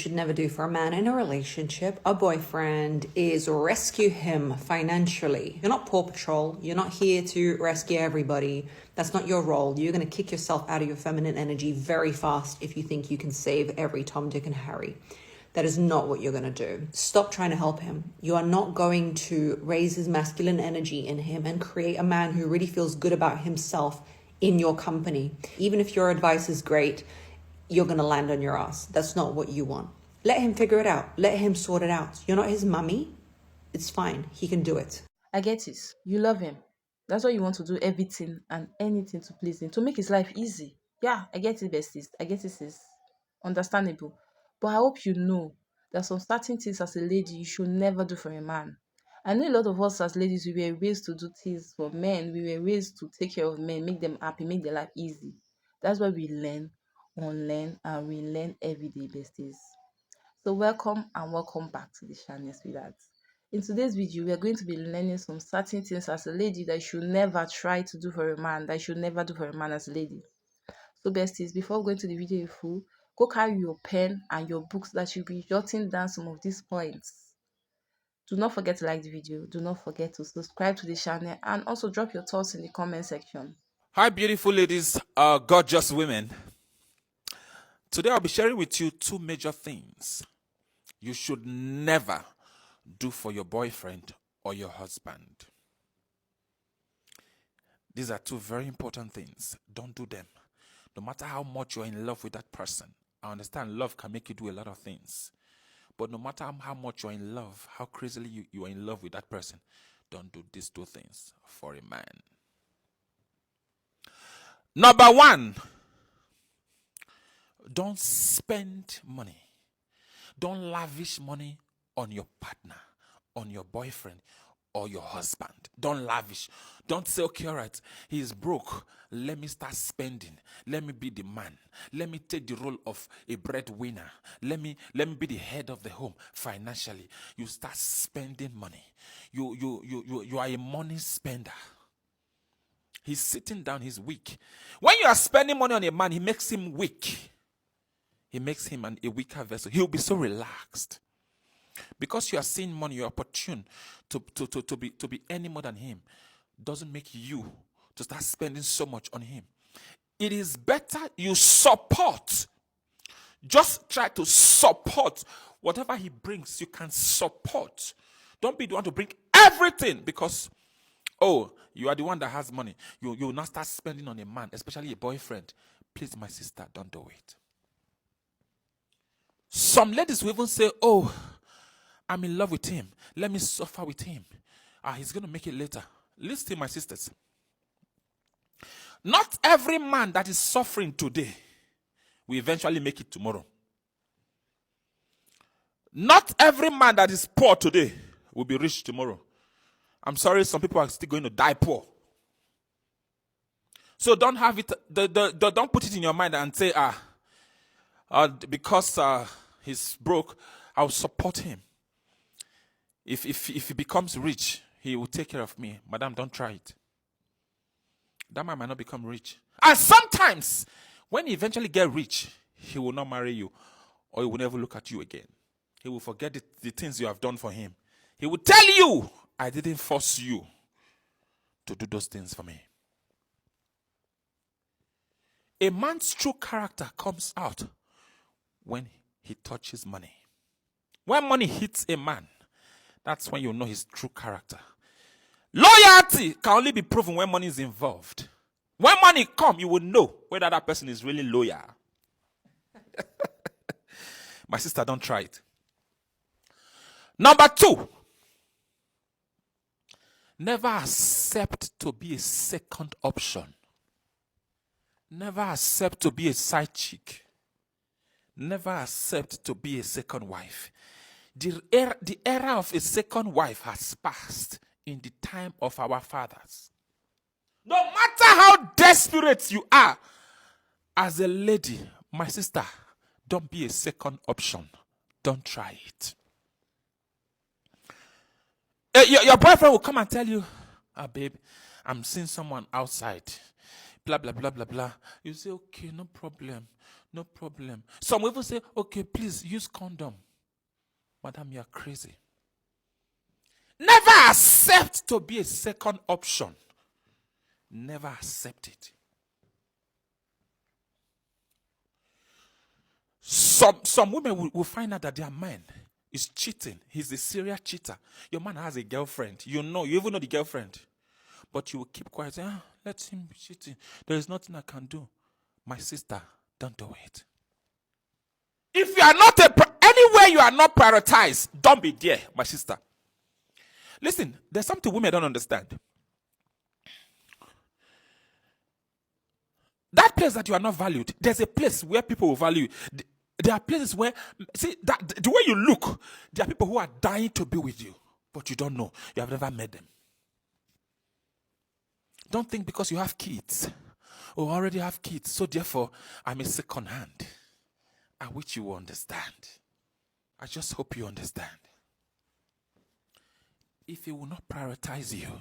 should never do for a man in a relationship, a boyfriend, is rescue him financially. You're not Paw Patrol. You're not here to rescue everybody. That's not your role. You're going to kick yourself out of your feminine energy very fast if you think you can save every Tom, Dick, and Harry. That is not what you're going to do. Stop trying to help him. You are not going to raise his masculine energy in him and create a man who really feels good about himself in your company. Even if your advice is great, you're going to land on your ass. That's not what you want. Let him figure it out. Let him sort it out. You're not his mummy. It's fine. He can do it. I get it. You love him. That's why you want to do everything and anything to please him, to make his life easy. Yeah, I get it, besties. I get it, sis. Understandable. But I hope you know that some certain things as a lady you should never do for a man. I know a lot of us as ladies, we were raised to do things for men. We were raised to take care of men, make them happy, make their life easy. That's why we learn, unlearn, and relearn every day, besties. So welcome and welcome back to the channel, sweethearts. In today's video, we are going to be learning some certain things as a lady that you should never try to do for a man, that you should never do for a man as a lady. So besties, before going to the video in full, go carry your pen and your books that you'll be jotting down some of these points. Do not forget to like the video. Do not forget to subscribe to the channel and also drop your thoughts in the comment section. Hi, beautiful ladies, gorgeous women. Today I'll be sharing with you two major things you should never do for your boyfriend or your husband. These are two very important things. Don't do them. No matter how much you're in love with that person. I understand love can make you do a lot of things. But no matter how much you're in love, how crazily you are in love with that person, don't do these two things for a man. Number one, don't spend money. Don't lavish money on your partner, on your boyfriend, or your husband. Don't lavish. Don't say, okay, all right, he's broke. Let me start spending. Let me be the man. Let me take the role of a breadwinner. Let me be the head of the home financially. You start spending money. You are a money spender. He's sitting down, he's weak. When you are spending money on a man, he makes him weak. He makes him a weaker vessel. He'll be so relaxed. Because you are seeing money, you're opportune to be any more than him. Doesn't make you to start spending so much on him. It is better you support. Just try to support whatever he brings. You can support. Don't be the one to bring everything because, oh, you are the one that has money. You will not start spending on a man, especially a boyfriend. Please, my sister, don't do it. Some ladies will even say, oh, I'm in love with him. Let me suffer with him. He's going to make it later. Listen, my sisters. Not every man that is suffering today will eventually make it tomorrow. Not every man that is poor today will be rich tomorrow. I'm sorry, some people are still going to die poor. So don't have it. Don't put it in your mind and say, because he's broke, I'll support him. If he becomes rich, he will take care of me. Madam, don't try it. That man might not become rich. And sometimes, when he eventually get rich, he will not marry you, or he will never look at you again. He will forget the things you have done for him. He will tell you, I didn't force you to do those things for me. A man's true character comes out when he touches money. When money hits a man, that's when you know his true character. Loyalty can only be proven when money is involved. When money comes, you will know whether that person is really loyal. My sister, don't try it. Number two, never accept to be a second option. Never accept to be a side chick. Never accept to be a second wife. The era of a second wife has passed in the time of our fathers. No matter how desperate you are as a lady, my sister, don't be a second option. Don't try it. Your boyfriend will come and tell you, babe, I'm seeing someone outside. Blah, blah, blah, blah, blah. You say, okay, no problem. No problem. Some will even say, okay, please use condom. Madam, you're crazy. Never accept to be a second option. Never accept it. Some women will find out that their man is cheating. He's a serial cheater. Your man has a girlfriend. You even know the girlfriend. But you will keep quiet. Say, let him be cheating. There is nothing I can do. My sister, don't do it. If you are not anywhere you are not prioritized, don't be there, my sister. Listen, there's something women don't understand. That place that you are not valued, there's a place where people will value you. There are places where, see, that the way you look, there are people who are dying to be with you, but you don't know. You have never met them. Don't think because you have kids, or already have kids, so therefore I'm a second hand. I wish you will understand. I just hope you understand. If he will not prioritize you,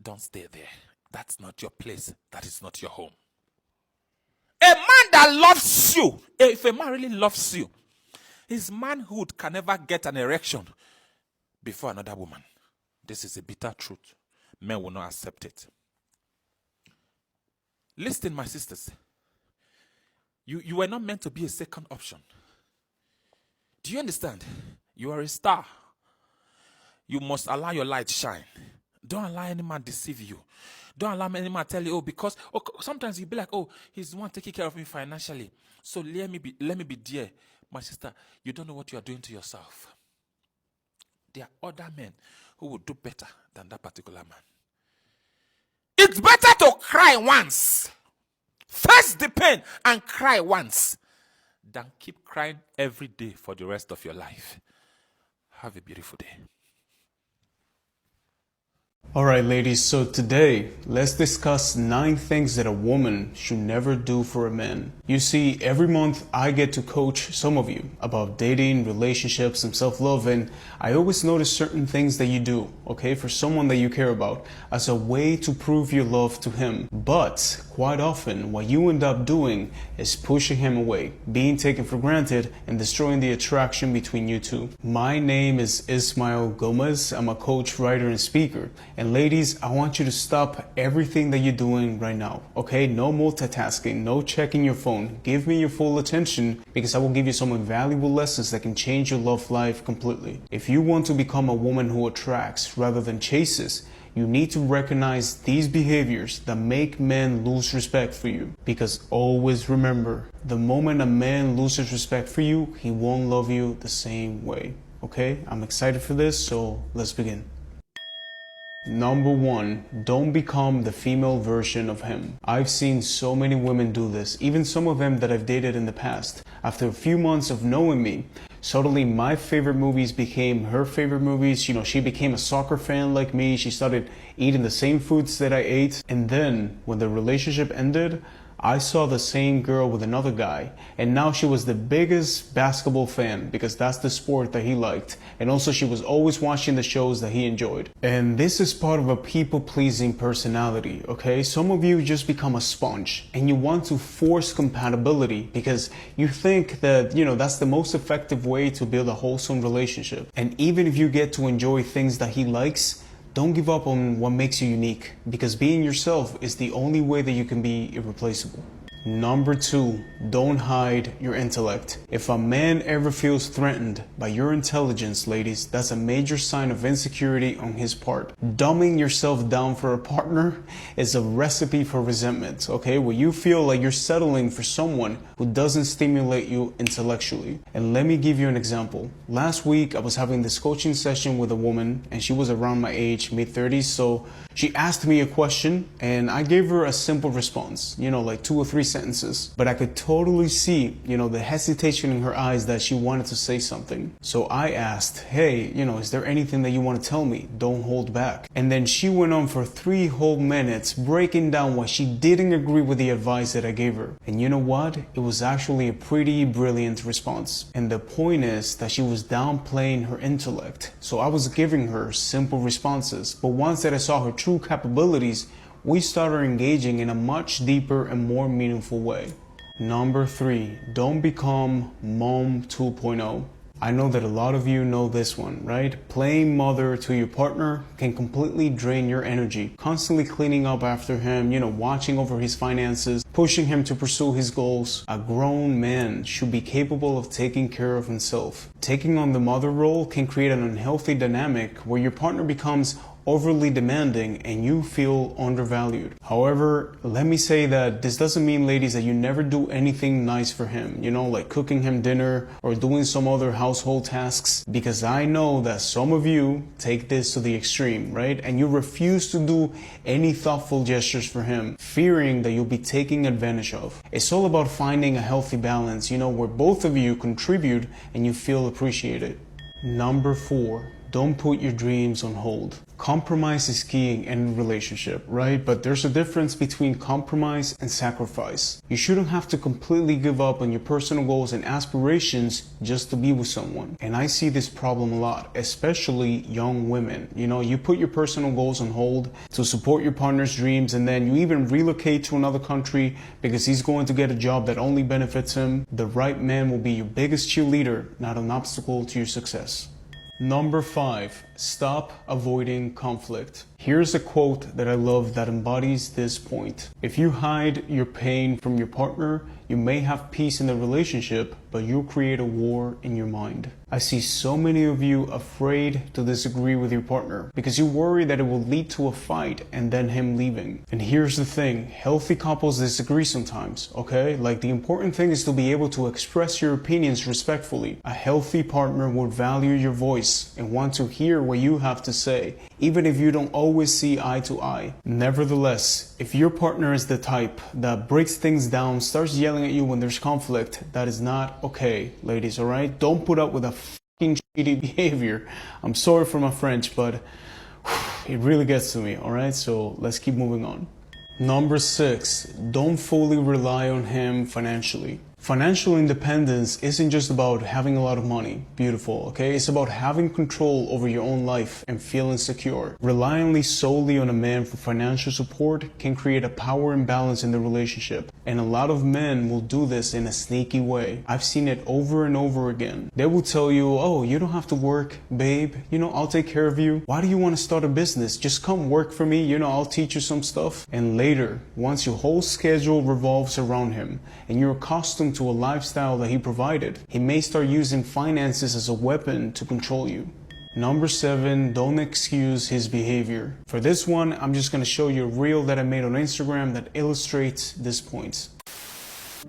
don't stay there. That's not your place. That is not your home. A man that loves you, if a man really loves you, his manhood can never get an erection before another woman. This is a bitter truth. Men will not accept it. Listen, my sisters. You were not meant to be a second option. Do you understand? You are a star. You must allow your light shine. Don't allow any man deceive you. Don't allow any man tell you, because sometimes you'll be like, he's the one taking care of me financially. So let me be there. My sister, you don't know what you are doing to yourself. There are other men who will do better than that particular man. It's better to cry once. Face the pain and cry once than keep crying every day for the rest of your life. Have a beautiful day. Alright ladies, so today, let's discuss 9 things that a woman should never do for a man. You see, every month I get to coach some of you about dating, relationships, and self-love, and I always notice certain things that you do, okay, for someone that you care about, as a way to prove your love to him. But, quite often, what you end up doing is pushing him away, being taken for granted, and destroying the attraction between you two. My name is Ismael Gomez. I'm a coach, writer, and speaker. And ladies, I want you to stop everything that you're doing right now, okay? No multitasking, no checking your phone. Give me your full attention, because I will give you some invaluable lessons that can change your love life completely. If you want to become a woman who attracts rather than chases, you need to recognize these behaviors that make men lose respect for you. Because always remember, the moment a man loses respect for you, he won't love you the same way, okay? I'm excited for this, so let's begin. Number 1, don't become the female version of him. I've seen so many women do this, even some of them that I've dated in the past. After a few months of knowing me, suddenly my favorite movies became her favorite movies. You know, she became a soccer fan like me. She started eating the same foods that I ate. And then when the relationship ended, I saw the same girl with another guy, and now she was the biggest basketball fan because that's the sport that he liked, and also she was always watching the shows that he enjoyed. And this is part of a people-pleasing personality, okay? Some of you just become a sponge and you want to force compatibility because you think that, you know, that's the most effective way to build a wholesome relationship. And even if you get to enjoy things that he likes, don't give up on what makes you unique, because being yourself is the only way that you can be irreplaceable. Number 2, don't hide your intellect. If a man ever feels threatened by your intelligence, ladies, that's a major sign of insecurity on his part. Dumbing yourself down for a partner is a recipe for resentment, okay? Where you feel like you're settling for someone who doesn't stimulate you intellectually. And let me give you an example. Last week, I was having this coaching session with a woman, and she was around my age, mid-30s, so she asked me a question, and I gave her a simple response, you know, like 2 or 3 sentences, but I could totally see, you know, the hesitation in her eyes that she wanted to say something. So I asked, hey, you know, is there anything that you want to tell me? Don't hold back. And then she went on for 3 whole minutes breaking down why she didn't agree with the advice that I gave her. And you know what? It was actually a pretty brilliant response. And the point is that she was downplaying her intellect. So I was giving her simple responses, but once that I saw her true capabilities, we started engaging in a much deeper and more meaningful way. Number 3, don't become mom 2.0. I know that a lot of you know this one, right? Playing mother to your partner can completely drain your energy. Constantly cleaning up after him, watching over his finances, pushing him to pursue his goals. A grown man should be capable of taking care of himself. Taking on the mother role can create an unhealthy dynamic where your partner becomes overly demanding and you feel undervalued. However, let me say that this doesn't mean, ladies, that you never do anything nice for him, like cooking him dinner or doing some other household tasks, because I know that some of you take this to the extreme, right? And you refuse to do any thoughtful gestures for him, fearing that you'll be taken advantage of. It's all about finding a healthy balance, where both of you contribute and you feel appreciated. Number 4, don't put your dreams on hold. Compromise is key in any relationship, right? But there's a difference between compromise and sacrifice. You shouldn't have to completely give up on your personal goals and aspirations just to be with someone. And I see this problem a lot, especially young women. You put your personal goals on hold to support your partner's dreams, and then you even relocate to another country because he's going to get a job that only benefits him. The right man will be your biggest cheerleader, not an obstacle to your success. Number 5, stop avoiding conflict. Here's a quote that I love that embodies this point. If you hide your pain from your partner, you may have peace in the relationship, but you'll create a war in your mind. I see so many of you afraid to disagree with your partner because you worry that it will lead to a fight and then him leaving. And here's the thing, healthy couples disagree sometimes, okay? Like, the important thing is to be able to express your opinions respectfully. A healthy partner would value your voice and want to hear what you have to say, even if you don't always see eye to eye. Nevertheless, if your partner is the type that breaks things down, starts yelling at you when there's conflict, that is not okay, ladies, alright? Don't put up with a fucking shitty behavior. I'm sorry for my French, but it really gets to me, alright? So let's keep moving on. Number 6, don't fully rely on him financially. Financial independence isn't just about having a lot of money. Beautiful, okay? It's about having control over your own life and feeling secure. Relying solely on a man for financial support can create a power imbalance in the relationship. And a lot of men will do this in a sneaky way. I've seen it over and over again. They will tell you, oh, you don't have to work, babe. I'll take care of you. Why do you want to start a business? Just come work for me. I'll teach you some stuff. And later, once your whole schedule revolves around him and you're accustomed to a lifestyle that he provided, he may start using finances as a weapon to control you. Number 7, don't excuse his behavior. For this one, I'm just going to show you a reel that I made on Instagram that illustrates this point.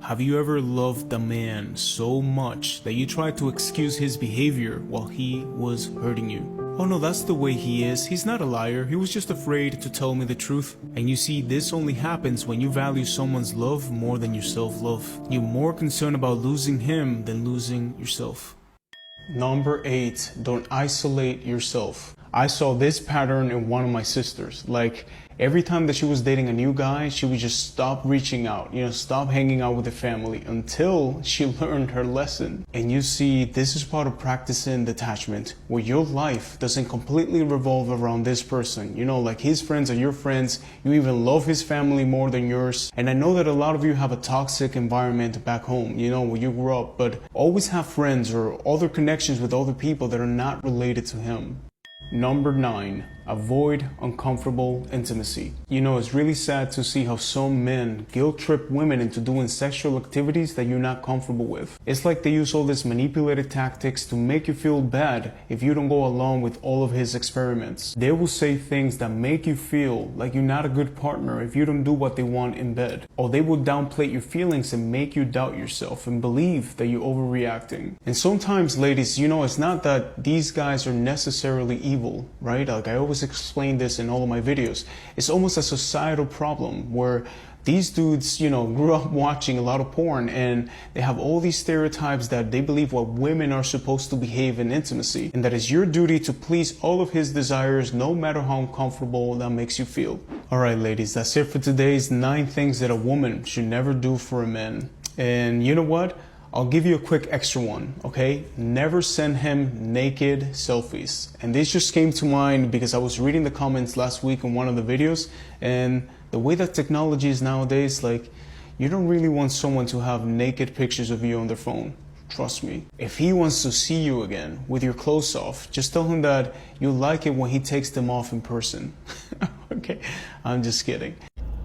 Have you ever loved a man so much that you tried to excuse his behavior while he was hurting you? Oh no, that's the way he is. He's not a liar. He was just afraid to tell me the truth. And you see, this only happens when you value someone's love more than your self-love. You're more concerned about losing him than losing yourself. Number 8, don't isolate yourself. I saw this pattern in one of my sisters. Like, every time that she was dating a new guy, she would just stop reaching out, stop hanging out with the family until she learned her lesson. And you see, this is part of practicing detachment, where your life doesn't completely revolve around this person. Like, his friends are your friends. You even love his family more than yours. And I know that a lot of you have a toxic environment back home, where you grew up, but always have friends or other connections with other people that are not related to him. Number 9, avoid uncomfortable intimacy. It's really sad to see how some men guilt trip women into doing sexual activities that you're not comfortable with. It's like they use all these manipulative tactics to make you feel bad if you don't go along with all of his experiments. They will say things that make you feel like you're not a good partner if you don't do what they want in bed. Or they will downplay your feelings and make you doubt yourself and believe that you're overreacting. And sometimes, ladies, it's not that these guys are necessarily evil, right? Like, I always explain this in all of my videos. It's almost a societal problem where these dudes, grew up watching a lot of porn and they have all these stereotypes that they believe what women are supposed to behave in intimacy, and that it's your duty to please all of his desires no matter how uncomfortable that makes you feel. Alright, ladies, that's it for today's 9 things that a woman should never do for a man. And you know what? I'll give you a quick extra one, okay? Never send him naked selfies. And this just came to mind because I was reading the comments last week on one of the videos, and the way that technology is nowadays, like, you don't really want someone to have naked pictures of you on their phone. Trust me. If he wants to see you again with your clothes off, just tell him that you like it when he takes them off in person. Okay, I'm just kidding.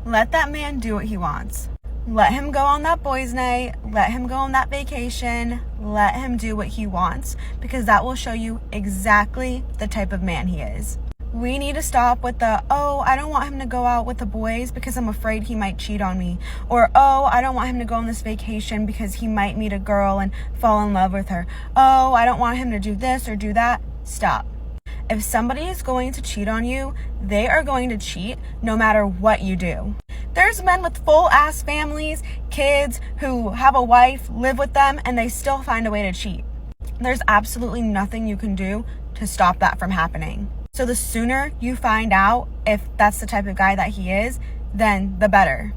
Let that man do what he wants. Let him go on that boys' night. Let him go on that vacation. Let him do what he wants, because that will show you exactly the type of man he is. We need to stop with the, oh, I don't want him to go out with the boys because I'm afraid he might cheat on me. Or, oh, I don't want him to go on this vacation because he might meet a girl and fall in love with her. Oh, I don't want him to do this or do that. Stop. If somebody is going to cheat on you, they are going to cheat no matter what you do. There's men with full-ass families, kids who have a wife, live with them, and they still find a way to cheat. There's absolutely nothing you can do to stop that from happening. So the sooner you find out if that's the type of guy that he is, then the better.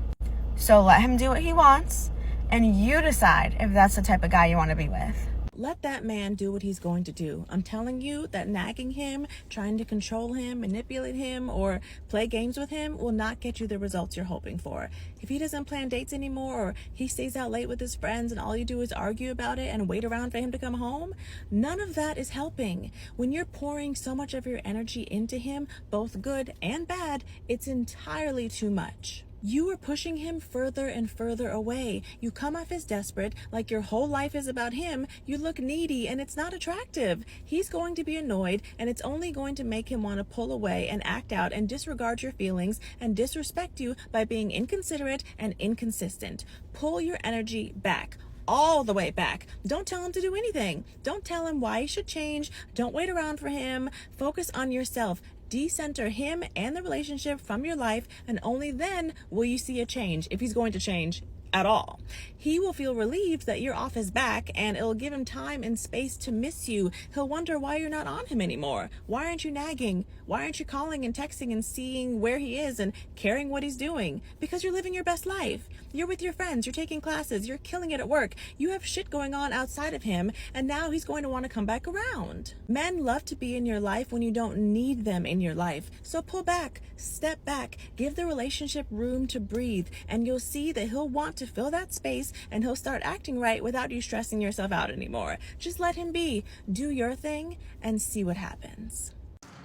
So let him do what he wants, and you decide if that's the type of guy you want to be with. Let that man do what he's going to do. I'm telling you that nagging him, trying to control him, manipulate him, or play games with him will not get you the results you're hoping for. If he doesn't plan dates anymore, or he stays out late with his friends and all you do is argue about it and wait around for him to come home, none of that is helping. When you're pouring so much of your energy into him, both good and bad, it's entirely too much. You are pushing him further and further away. You come off as desperate, like your whole life is about him. You look needy, and it's not attractive. He's going to be annoyed, and it's only going to make him want to pull away and act out and disregard your feelings and disrespect you by being inconsiderate and inconsistent. Pull your energy back. All the way back. Don't tell him to do anything. Don't tell him why he should change. Don't wait around for him. Focus on yourself. Decenter him and the relationship from your life, and only then will you see a change, if he's going to change at all. He will feel relieved that you're off his back, and it'll give him time and space to miss you. He'll wonder why you're not on him anymore. Why aren't you nagging? Why aren't you calling and texting and seeing where he is and caring what he's doing? Because you're living your best life. You're with your friends, you're taking classes, you're killing it at work. You have shit going on outside of him, and now he's going to want to come back around. Men love to be in your life when you don't need them in your life. So pull back, step back, give the relationship room to breathe, and you'll see that he'll want to fill that space, and he'll start acting right without you stressing yourself out anymore. Just let him be. Do your thing and see what happens.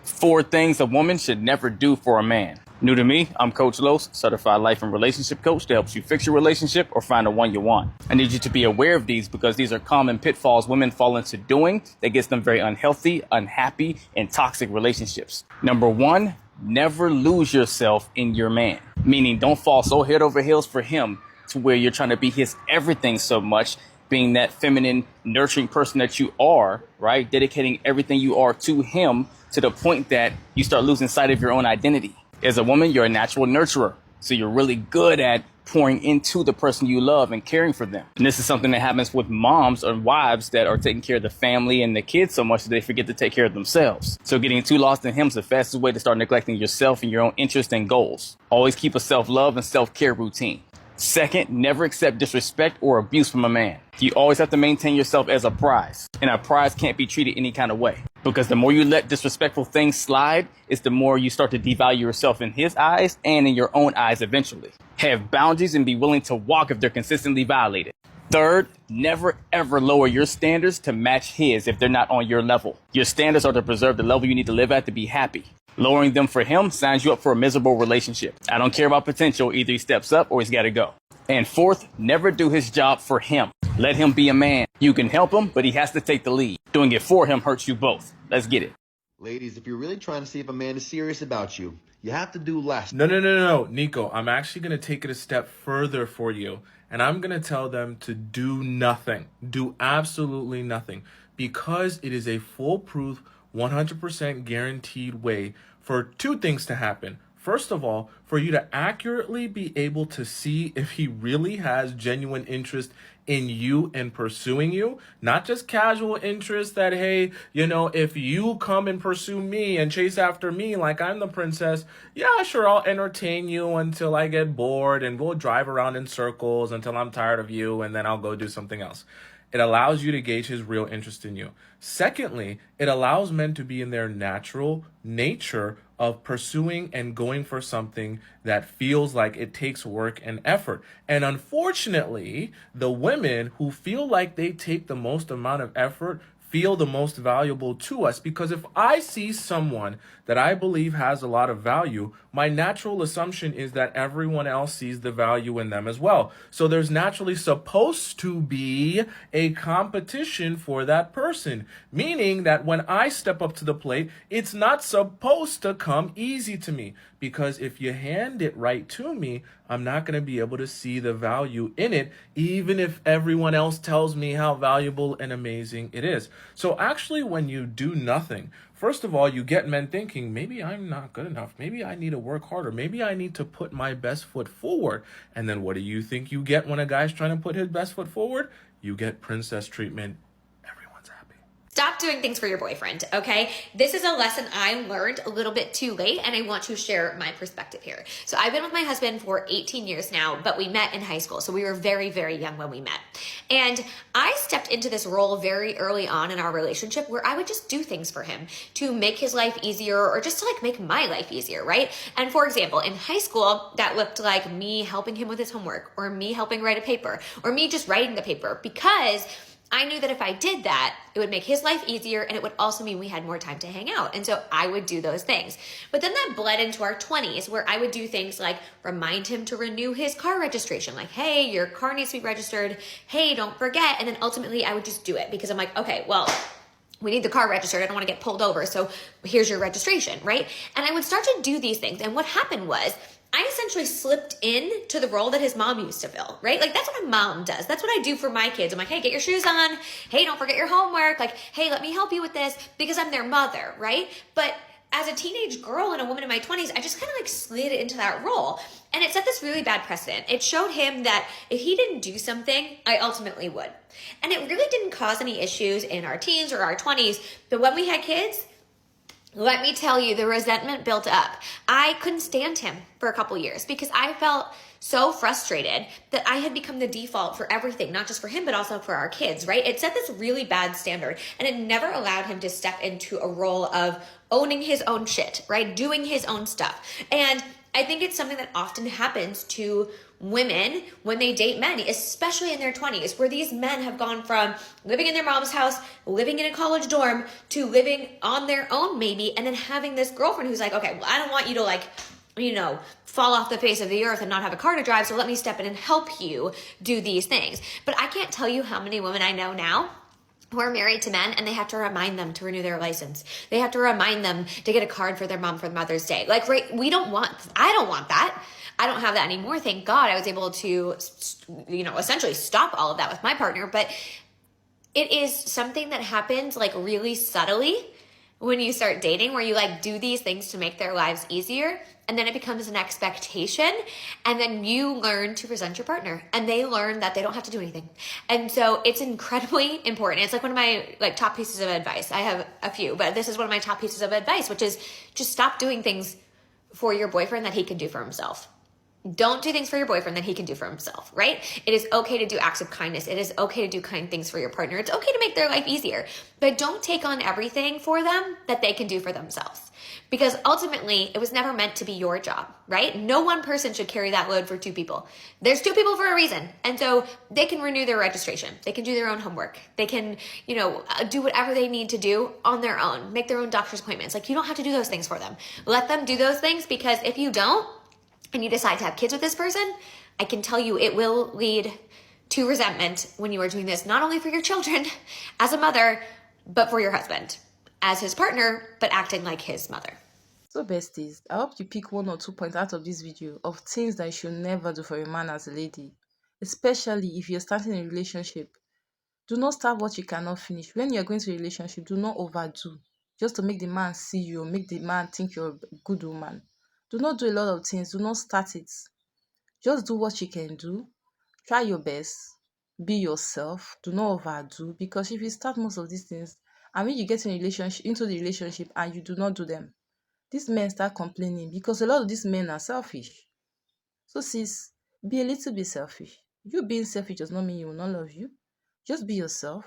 4 things a woman should never do for a man. New to me, I'm Coach Los, certified life and relationship coach that helps you fix your relationship or find the one you want. I need you to be aware of these because these are common pitfalls women fall into doing that gets them very unhealthy, unhappy, and toxic relationships. Number 1, never lose yourself in your man. Meaning don't fall so head over heels for him to where you're trying to be his everything so much, being that feminine, nurturing person that you are, right? Dedicating everything you are to him to the point that you start losing sight of your own identity. As a woman, you're a natural nurturer. So you're really good at pouring into the person you love and caring for them. And this is something that happens with moms or wives that are taking care of the family and the kids so much that they forget to take care of themselves. So getting too lost in him is the fastest way to start neglecting yourself and your own interests and goals. Always keep a self-love and self-care routine. Second, never accept disrespect or abuse from a man. You always have to maintain yourself as a prize, and a prize can't be treated any kind of way. Because the more you let disrespectful things slide, it's the more you start to devalue yourself in his eyes and in your own eyes eventually. Have boundaries and be willing to walk if they're consistently violated. Third, never ever lower your standards to match his if they're not on your level. Your standards are to preserve the level you need to live at to be happy. Lowering them for him signs you up for a miserable relationship. I don't care about potential. Either he steps up or he's got to go. And fourth, never do his job for him. Let him be a man. You can help him, but he has to take the lead. Doing it for him hurts you both. Let's get it. Ladies, if you're really trying to see if a man is serious about you, you have to do less. No, Nico. I'm actually going to take it a step further for you. And I'm going to tell them to do nothing. Do absolutely nothing. Because it is a foolproof, 100% guaranteed way for 2 things to happen. First of all, for you to accurately be able to see if he really has genuine interest in you and pursuing you, not just casual interest that, hey, if you come and pursue me and chase after me like I'm the princess, yeah, sure, I'll entertain you until I get bored and we'll drive around in circles until I'm tired of you and then I'll go do something else. It allows you to gauge his real interest in you. Secondly, it allows men to be in their natural nature of pursuing and going for something that feels like it takes work and effort. And unfortunately, the women who feel like they take the most amount of effort feel the most valuable to us, because if I see someone that I believe has a lot of value, my natural assumption is that everyone else sees the value in them as well. So there's naturally supposed to be a competition for that person, meaning that when I step up to the plate, it's not supposed to come easy to me, because if you hand it right to me, I'm not going to be able to see the value in it, even if everyone else tells me how valuable and amazing it is. So actually, when you do nothing, first of all, you get men thinking, maybe I'm not good enough. Maybe I need to work harder. Maybe I need to put my best foot forward. And then what do you think you get when a guy's trying to put his best foot forward? You get princess treatment. Everyone's happy. Stop doing things for your boyfriend, okay? This is a lesson I learned a little bit too late, and I want to share my perspective here. So I've been with my husband for 18 years now, but we met in high school. So we were very, very young when we met. And I stepped into this role very early on in our relationship where I would just do things for him to make his life easier, or just to like make my life easier, right? And for example, in high school, that looked like me helping him with his homework, or me helping write a paper, or me just writing the paper, because I knew that if I did that, it would make his life easier, and it would also mean we had more time to hang out. And so I would do those things. But then that bled into our 20s, where I would do things like remind him to renew his car registration. Like, hey, your car needs to be registered. Hey, don't forget. And then ultimately I would just do it, because I'm like, okay, well, we need the car registered. I don't want to get pulled over. So here's your registration, right? And I would start to do these things. And what happened was, I essentially slipped in to the role that his mom used to fill, right? Like, that's what a mom does. That's what I do for my kids. I'm like, hey, get your shoes on. Hey, don't forget your homework. Like, hey, let me help you with this, because I'm their mother, right? But as a teenage girl and a woman in my 20s, I just kind of like slid into that role. And it set this really bad precedent. It showed him that if he didn't do something, I ultimately would. And it really didn't cause any issues in our teens or our 20s. But when we had kids, let me tell you, the resentment built up. I couldn't stand him for a couple years because I felt so frustrated that I had become the default for everything, not just for him, but also for our kids, right? It set this really bad standard, and it never allowed him to step into a role of owning his own shit, right? Doing his own stuff. And I think it's something that often happens to women when they date men, especially in their 20s, where these men have gone from living in their mom's house, living in a college dorm, to living on their own maybe, and then having this girlfriend who's like, okay, well, I don't want you to like, you know, fall off the face of the earth and not have a car to drive, so let me step in and help you do these things. But I can't tell you how many women I know now who are married to men, and they have to remind them to renew their license. They have to remind them to get a card for their mom for Mother's Day. Like, right, I don't want that. I don't have that anymore. Thank God I was able to, essentially stop all of that with my partner. But it is something that happens like really subtly when you start dating, where you like do these things to make their lives easier, and then it becomes an expectation, and then you learn to resent your partner, and they learn that they don't have to do anything. And so it's incredibly important. It's like one of my like top pieces of advice. I have a few, but this is one of my top pieces of advice, which is just stop doing things for your boyfriend that he can do for himself. Don't do things for your boyfriend that he can do for himself, right? It is okay to do acts of kindness. It is okay to do kind things for your partner. It's okay to make their life easier, but don't take on everything for them that they can do for themselves, because ultimately it was never meant to be your job, right? No one person should carry that load for two people. There's two people for a reason. And so they can renew their registration. They can do their own homework. They can, do whatever they need to do on their own, make their own doctor's appointments. Like, you don't have to do those things for them. Let them do those things, because if you don't, and you decide to have kids with this person, I can tell you it will lead to resentment when you are doing this, not only for your children as a mother, but for your husband as his partner, but acting like his mother. So besties, I hope you pick 1 or 2 points out of this video of things that you should never do for a man as a lady, especially if you're starting a relationship. Do not start what you cannot finish. When you're going to a relationship, do not overdo just to make the man see you, make the man think you're a good woman. Do not do a lot of things. Do not start it. Just do what you can do. Try your best. Be yourself. Do not overdo, because if you start most of these things, and when you get into the relationship and you do not do them, these men start complaining, because a lot of these men are selfish. So sis, be a little bit selfish. You being selfish does not mean you will not love you. Just be yourself.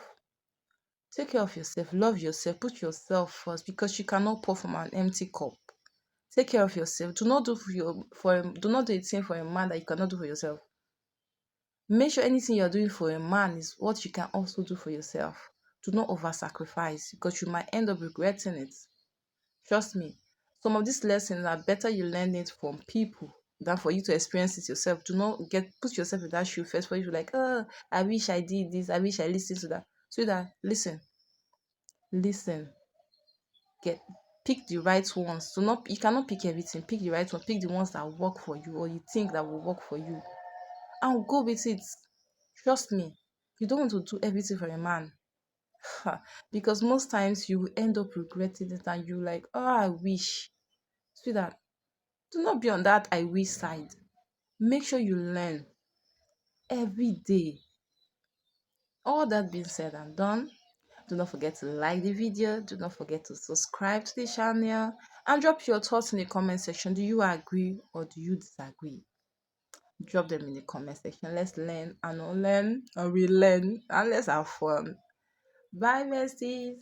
Take care of yourself. Love yourself. Put yourself first because you cannot pour from an empty cup. Take care of yourself. Do not do do not do a thing for a man that you cannot do for yourself. Make sure anything you're doing for a man is what you can also do for yourself. Do not over sacrifice because you might end up regretting it. Trust me, some of these lessons are better you learn it from people than for you to experience it yourself. Do not put yourself in that shoe first for you to like, oh, I wish I did this, I wish I listened to that. So that listen, get pick the right ones. Do not You cannot pick everything, pick the right one, pick the ones that work for you or you think that will work for you. And go with it. Trust me, you don't want to do everything for a man. Because most times you will end up regretting it and you like, oh, I wish. Sweetheart, do not be on that I wish side. Make sure you learn every day. All that being said and done, do not forget to like the video. Do not forget to subscribe to the channel and drop your thoughts in the comment section. Do you agree or do you disagree? Drop them in the comment section. Let's learn and unlearn and relearn and let's have fun. Bye, besties.